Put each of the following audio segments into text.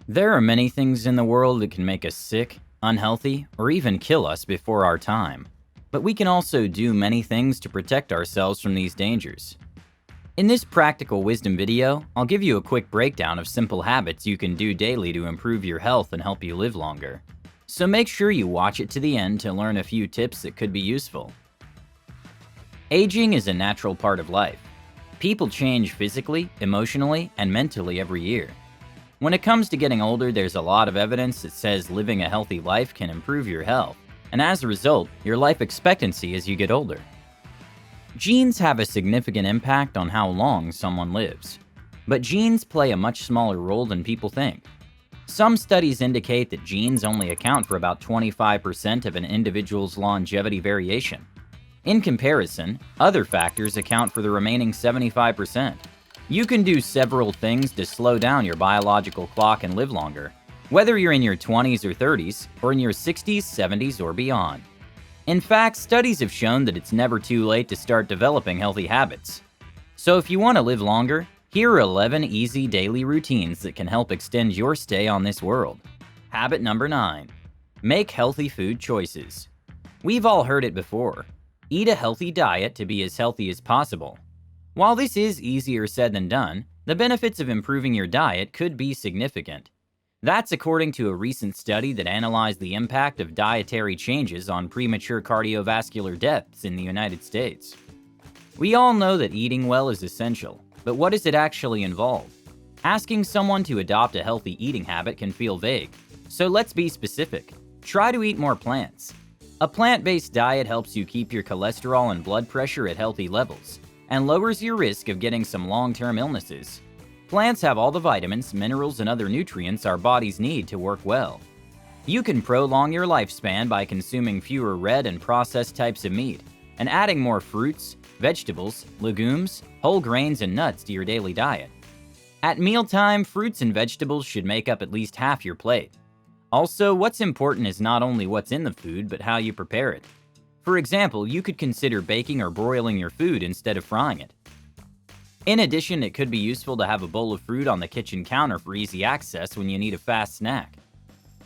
There are many things in the world that can make us sick, unhealthy, or even kill us before our time. But we can also do many things to protect ourselves from these dangers. In this practical wisdom video, I'll give you a quick breakdown of simple habits you can do daily to improve your health and help you live longer. So make sure you watch it to the end to learn a few tips that could be useful. Aging is a natural part of life. People change physically, emotionally, and mentally every year. When it comes to getting older, there's a lot of evidence that says living a healthy life can improve your health, and as a result, your life expectancy as you get older. Genes have a significant impact on how long someone lives, but genes play a much smaller role than people think. Some studies indicate that genes only account for about 25% of an individual's longevity variation. In comparison, other factors account for the remaining 75%. You can do several things to slow down your biological clock and live longer, whether you're in your 20s or 30s, or in your 60s, 70s, or beyond. In fact, studies have shown that it's never too late to start developing healthy habits. So if you want to live longer, here are 11 easy daily routines that can help extend your stay on this world. Habit number 9. Make healthy food choices. We've all heard it before. Eat a healthy diet to be as healthy as possible. While this is easier said than done, the benefits of improving your diet could be significant. That's according to a recent study that analyzed the impact of dietary changes on premature cardiovascular deaths in the United States. We all know that eating well is essential, but what does it actually involve? Asking someone to adopt a healthy eating habit can feel vague, so let's be specific. Try to eat more plants. A plant-based diet helps you keep your cholesterol and blood pressure at healthy levels, and lowers your risk of getting some long-term illnesses. Plants have all the vitamins, minerals, and other nutrients our bodies need to work well. You can prolong your lifespan by consuming fewer red and processed types of meat, and adding more fruits, vegetables, legumes, whole grains, and nuts to your daily diet. At mealtime, fruits and vegetables should make up at least half your plate. Also, what's important is not only what's in the food, but how you prepare it. For example, you could consider baking or broiling your food instead of frying it. In addition, it could be useful to have a bowl of fruit on the kitchen counter for easy access when you need a fast snack.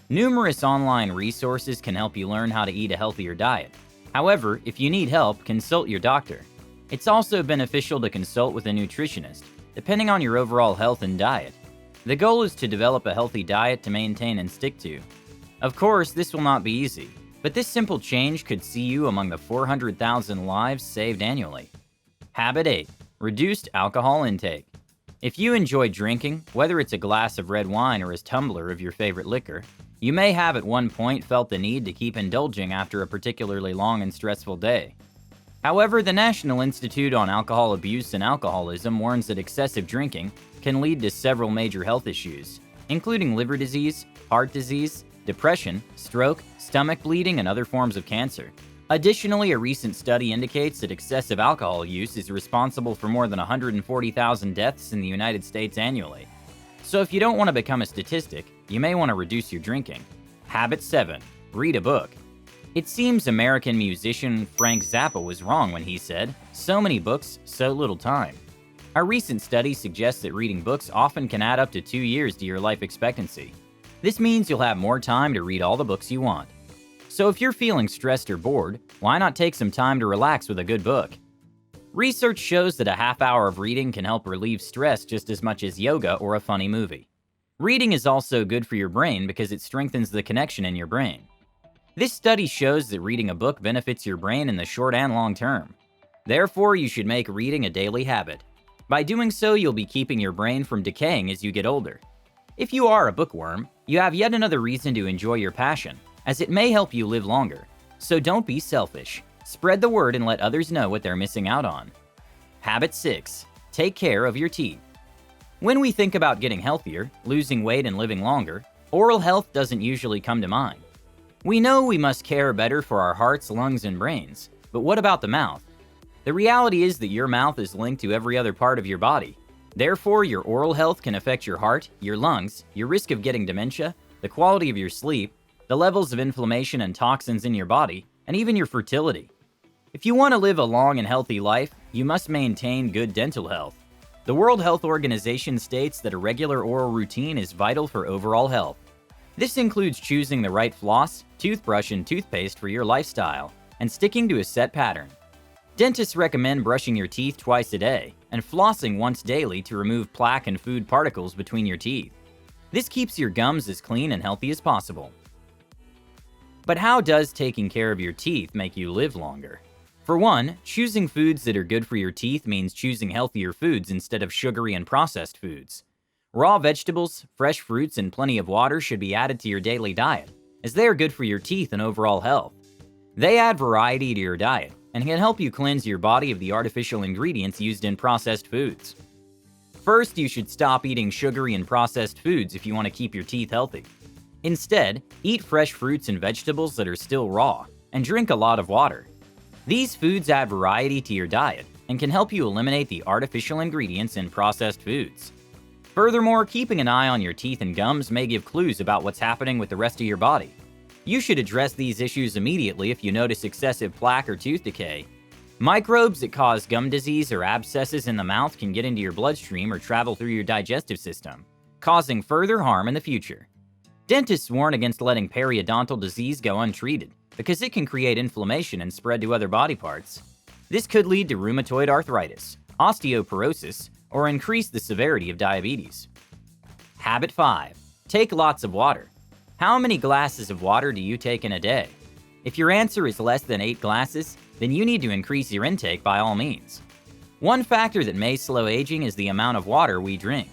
Numerous online resources can help you learn how to eat a healthier diet. However, if you need help, consult your doctor. It's also beneficial to consult with a nutritionist, depending on your overall health and diet. The goal is to develop a healthy diet to maintain and stick to. Of course, this will not be easy, but this simple change could see you among the 400,000 lives saved annually. Habit 8. Reduced alcohol intake. If you enjoy drinking, whether it's a glass of red wine or a tumbler of your favorite liquor, you may have at one point felt the need to keep indulging after a particularly long and stressful day. However, the National Institute on Alcohol Abuse and Alcoholism warns that excessive drinking can lead to several major health issues, including liver disease, heart disease, depression, stroke, stomach bleeding, and other forms of cancer. Additionally, a recent study indicates that excessive alcohol use is responsible for more than 140,000 deaths in the United States annually. So if you don't want to become a statistic, you may want to reduce your drinking. Habit 7. Read a book. It seems American musician Frank Zappa was wrong when he said, "So many books, so little time." A recent study suggests that reading books often can add up to 2 years to your life expectancy. This means you'll have more time to read all the books you want. So if you're feeling stressed or bored, why not take some time to relax with a good book? Research shows that a half hour of reading can help relieve stress just as much as yoga or a funny movie. Reading is also good for your brain because it strengthens the connection in your brain. This study shows that reading a book benefits your brain in the short and long term. Therefore, you should make reading a daily habit. By doing so, you'll be keeping your brain from decaying as you get older. If you are a bookworm, you have yet another reason to enjoy your passion, as it may help you live longer. So don't be selfish. Spread the word and let others know what they're missing out on. Habit 6. Take care of your teeth. When we think about getting healthier, losing weight, and living longer, oral health doesn't usually come to mind. We know we must care better for our hearts, lungs, and brains, but what about the mouth? The reality is that your mouth is linked to every other part of your body. Therefore, your oral health can affect your heart, your lungs, your risk of getting dementia, the quality of your sleep, the levels of inflammation and toxins in your body, and even your fertility. If you want to live a long and healthy life, you must maintain good dental health. The World Health Organization states that a regular oral routine is vital for overall health. This includes choosing the right floss, toothbrush, and toothpaste for your lifestyle, and sticking to a set pattern. Dentists recommend brushing your teeth twice a day and flossing once daily to remove plaque and food particles between your teeth. This keeps your gums as clean and healthy as possible. But how does taking care of your teeth make you live longer? For one, choosing foods that are good for your teeth means choosing healthier foods instead of sugary and processed foods. Raw vegetables, fresh fruits, and plenty of water should be added to your daily diet, as they are good for your teeth and overall health. They add variety to your diet and can help you cleanse your body of the artificial ingredients used in processed foods. First, you should stop eating sugary and processed foods if you want to keep your teeth healthy. Instead, eat fresh fruits and vegetables that are still raw, and drink a lot of water. These foods add variety to your diet and can help you eliminate the artificial ingredients in processed foods. Furthermore, keeping an eye on your teeth and gums may give clues about what's happening with the rest of your body. You should address these issues immediately if you notice excessive plaque or tooth decay. Microbes that cause gum disease or abscesses in the mouth can get into your bloodstream or travel through your digestive system, causing further harm in the future. Dentists warn against letting periodontal disease go untreated because it can create inflammation and spread to other body parts. This could lead to rheumatoid arthritis, osteoporosis, or increase the severity of diabetes. Habit 5. Take lots of water. How many glasses of water do you take in a day? If your answer is less than 8 glasses, then you need to increase your intake by all means. One factor that may slow aging is the amount of water we drink.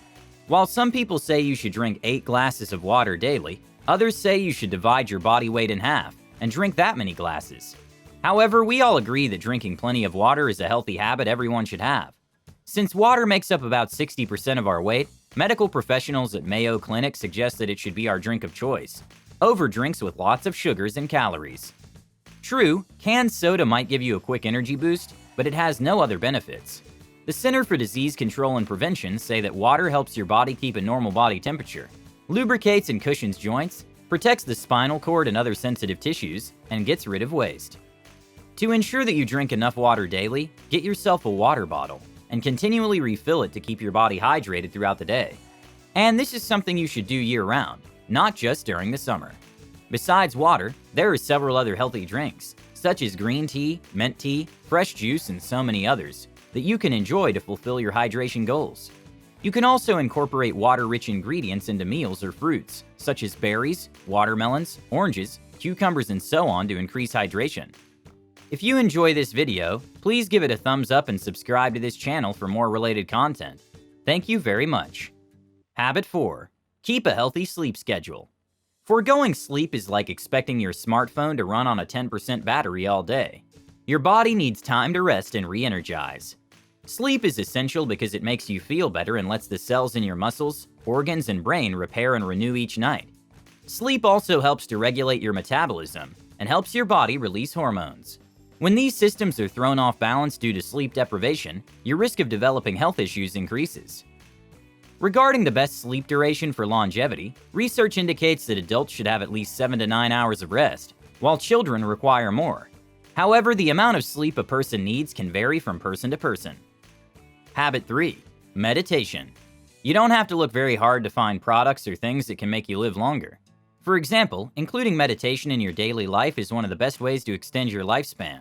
While some people say you should drink 8 glasses of water daily, others say you should divide your body weight in half and drink that many glasses. However, we all agree that drinking plenty of water is a healthy habit everyone should have. Since water makes up about 60% of our weight, medical professionals at Mayo Clinic suggest that it should be our drink of choice, over drinks with lots of sugars and calories. True, canned soda might give you a quick energy boost, but it has no other benefits. The Center for Disease Control and Prevention say that water helps your body keep a normal body temperature, lubricates and cushions joints, protects the spinal cord and other sensitive tissues, and gets rid of waste. To ensure that you drink enough water daily, get yourself a water bottle and continually refill it to keep your body hydrated throughout the day. And this is something you should do year-round, not just during the summer. Besides water, there are several other healthy drinks, such as green tea, mint tea, fresh juice, and so many others, that you can enjoy to fulfill your hydration goals. You can also incorporate water-rich ingredients into meals or fruits, such as berries, watermelons, oranges, cucumbers, and so on to increase hydration. If you enjoy this video, please give it a thumbs up and subscribe to this channel for more related content. Thank you very much. Habit 4. Keep a healthy sleep schedule. Foregoing sleep is like expecting your smartphone to run on a 10% battery all day. Your body needs time to rest and re-energize. Sleep is essential because it makes you feel better and lets the cells in your muscles, organs, and brain repair and renew each night. Sleep also helps to regulate your metabolism and helps your body release hormones. When these systems are thrown off balance due to sleep deprivation, your risk of developing health issues increases. Regarding the best sleep duration for longevity, research indicates that adults should have at least 7 to 9 hours of rest, while children require more. However, the amount of sleep a person needs can vary from person to person. Habit 3. Meditation. You don't have to look very hard to find products or things that can make you live longer. For example, including meditation in your daily life is one of the best ways to extend your lifespan.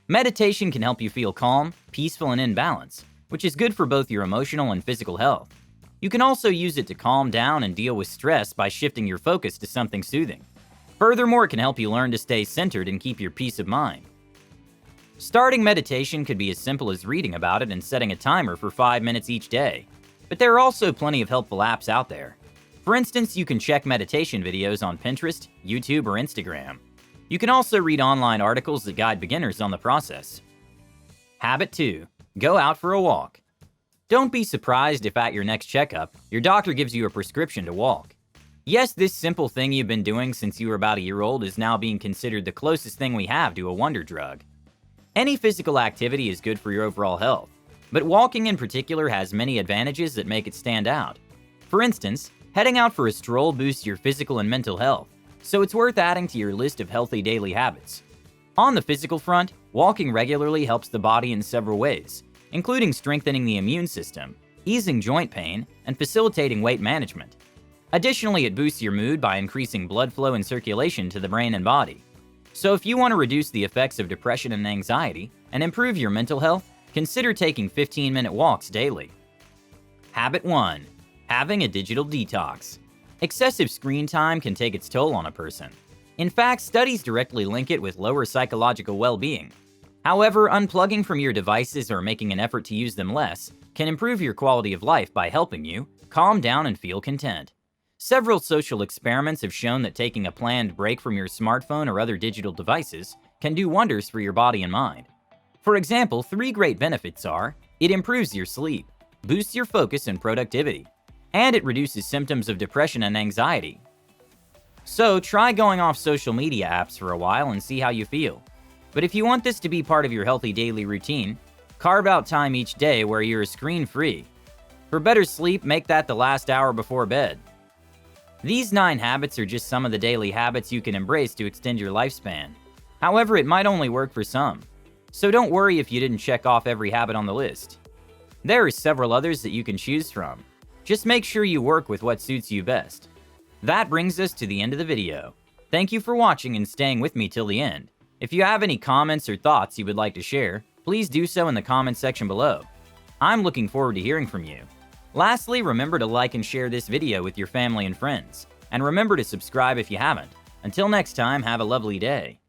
Meditation can help you feel calm, peaceful, and in balance, which is good for both your emotional and physical health. You can also use it to calm down and deal with stress by shifting your focus to something soothing. Furthermore, it can help you learn to stay centered and keep your peace of mind. Starting meditation could be as simple as reading about it and setting a timer for 5 minutes each day. But there are also plenty of helpful apps out there. For instance, you can check meditation videos on Pinterest, YouTube, or Instagram. You can also read online articles that guide beginners on the process. Habit 2. Go out for a walk. Don't be surprised if at your next checkup, your doctor gives you a prescription to walk. Yes, this simple thing you've been doing since you were about a year old is now being considered the closest thing we have to a wonder drug. Any physical activity is good for your overall health, but walking in particular has many advantages that make it stand out. For instance, heading out for a stroll boosts your physical and mental health, so it's worth adding to your list of healthy daily habits. On the physical front, walking regularly helps the body in several ways, including strengthening the immune system, easing joint pain, and facilitating weight management. Additionally, it boosts your mood by increasing blood flow and circulation to the brain and body. So if you want to reduce the effects of depression and anxiety and improve your mental health, consider taking 15-minute walks daily. Habit 1. Having a digital detox. Excessive screen time can take its toll on a person. In fact, studies directly link it with lower psychological well-being. However, unplugging from your devices or making an effort to use them less can improve your quality of life by helping you calm down and feel content. Several social experiments have shown that taking a planned break from your smartphone or other digital devices can do wonders for your body and mind. For example, 3 great benefits are: it improves your sleep, boosts your focus and productivity, and it reduces symptoms of depression and anxiety. So try going off social media apps for a while and see how you feel. But if you want this to be part of your healthy daily routine, carve out time each day where you're screen-free. For better sleep, make that the last hour before bed. These 9 habits are just some of the daily habits you can embrace to extend your lifespan. However, it might only work for some. So don't worry if you didn't check off every habit on the list. There are several others that you can choose from. Just make sure you work with what suits you best. That brings us to the end of the video. Thank you for watching and staying with me till the end. If you have any comments or thoughts you would like to share, please do so in the comments section below. I'm looking forward to hearing from you. Lastly, remember to like and share this video with your family and friends. And remember to subscribe if you haven't. Until next time, have a lovely day.